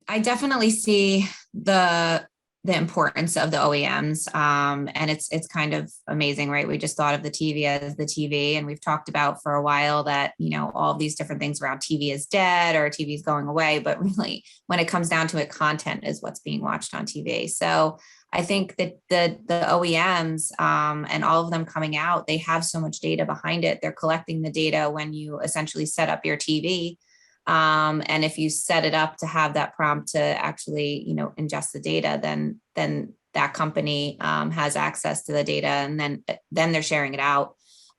I definitely see the importance of the OEMs, and it's kind of amazing, right? We just thought of the TV as the TV, and we've talked about for a while that all of these different things around TV is dead or TV is going away, but really, when it comes down to it, content is what's being watched on TV. So I think that the OEMs and all of them coming out, they have so much data behind it. They're collecting the data when you essentially set up your TV. And if you set it up to have that prompt to actually, ingest the data, then that company has access to the data, and then they're sharing it out.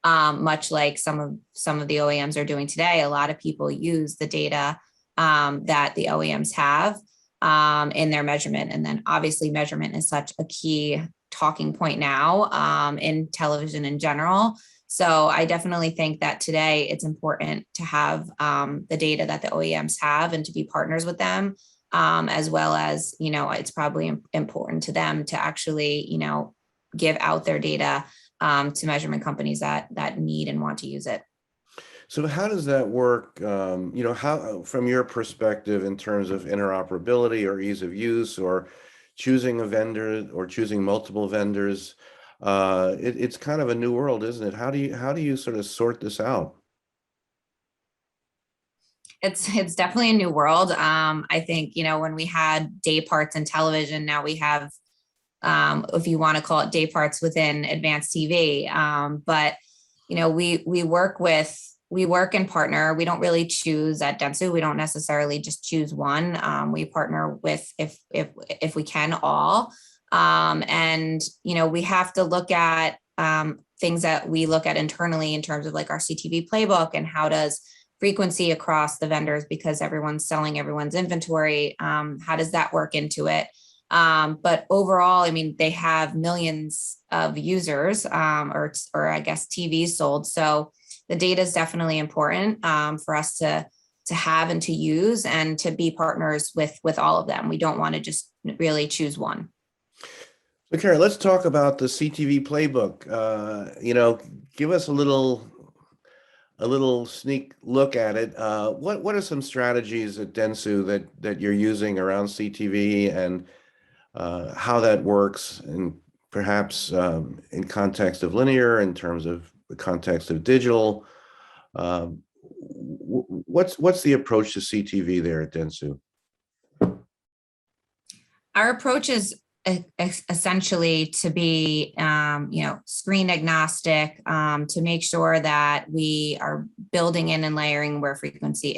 Much like some of the OEMs are doing today. A lot of people use the data that the OEMs have in their measurement, and then obviously measurement is such a key talking point now in television in general. So I definitely think that today it's important to have the data that the OEMs have and to be partners with them, as well as, it's probably important to them to actually, give out their data to measurement companies that need and want to use it. So how does that work? How, from your perspective, in terms of interoperability or ease of use, or choosing a vendor or choosing multiple vendors? It's kind of a new world, isn't it? How do you sort of sort this out? It's definitely a new world. I think, when we had day parts in television, now we have, if you want to call it day parts within advanced TV. But, we work and partner. We don't really choose at Dentsu. We don't necessarily just choose one. We partner with, if we can, all. And, we have to look at things that we look at internally in terms of like our CTV playbook and how does frequency across the vendors, because everyone's selling everyone's inventory. How does that work into it? But overall, I mean, they have millions of users or I guess TVs sold. So the data is definitely important for us to have and to use and to be partners with all of them. We don't want to just really choose one. So, Cara, let's talk about the CTV playbook. Give us a little sneak look at it. What are some strategies at Dentsu that you're using around CTV, and how that works, and perhaps in context of linear, in terms of the context of digital? What's the approach to CTV there at Dentsu? Our approach is essentially to be, screen agnostic, to make sure that we are building in and layering where frequency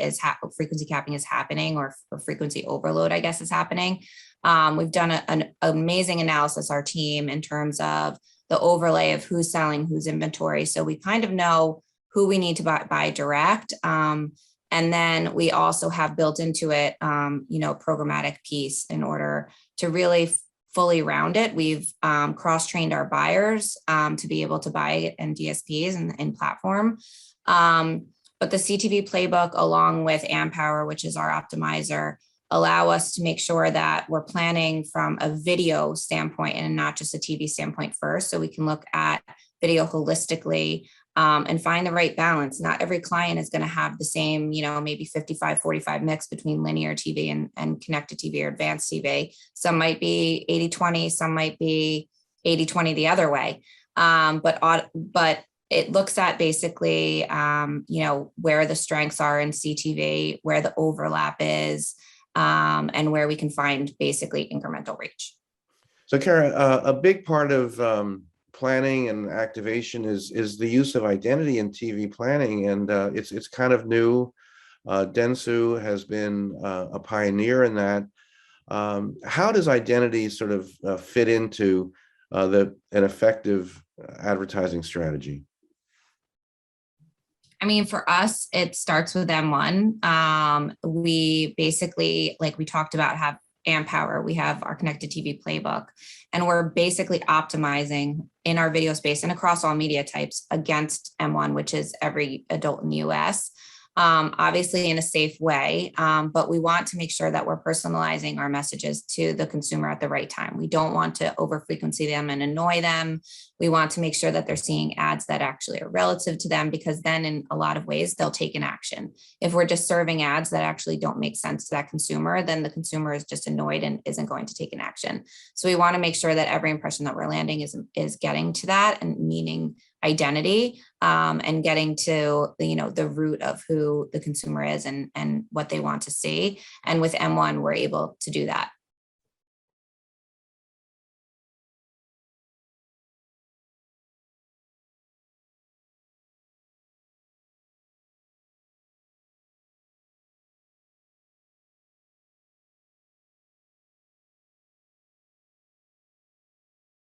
capping is happening, or frequency overload, I guess, is happening. We've done an amazing analysis, our team, in terms of the overlay of who's selling whose inventory. So we kind of know who we need to buy direct. And then we also have built into it, programmatic piece in order to really fully round it. We've cross-trained our buyers to be able to buy it in DSPs and in platform. But the CTV playbook, along with Ampower, which is our optimizer, allow us to make sure that we're planning from a video standpoint and not just a TV standpoint first. So we can look at video holistically and find the right balance. Not every client is going to have the same, maybe 55-45 mix between linear TV and connected TV or advanced TV. Some might be 80-20, some might be 80-20 the other way. But it looks at basically, where the strengths are in CTV, where the overlap is, and where we can find basically incremental reach. So, Cara, a big part of planning and activation is the use of identity in TV planning, and it's kind of new. Dentsu has been a pioneer in that. How does identity sort of fit into an effective advertising strategy? I mean, for us, it starts with M1. We basically, like we talked about, have Ampower. We have our connected TV playbook, and we're basically optimizing in our video space and across all media types against M1, which is every adult in the US. obviously in a safe way, but we want to make sure that we're personalizing our messages to the consumer at the right time. We don't want to over frequency them and annoy them. We want to make sure that they're seeing ads that actually are relative to them, because then in a lot of ways they'll take an action. If we're just serving ads that actually don't make sense to that consumer, then the consumer is just annoyed and isn't going to take an action. So we want to make sure that every impression that we're landing is getting to that and meaning identity, and getting to the root of who the consumer is and what they want to see. And with M1, we're able to do that.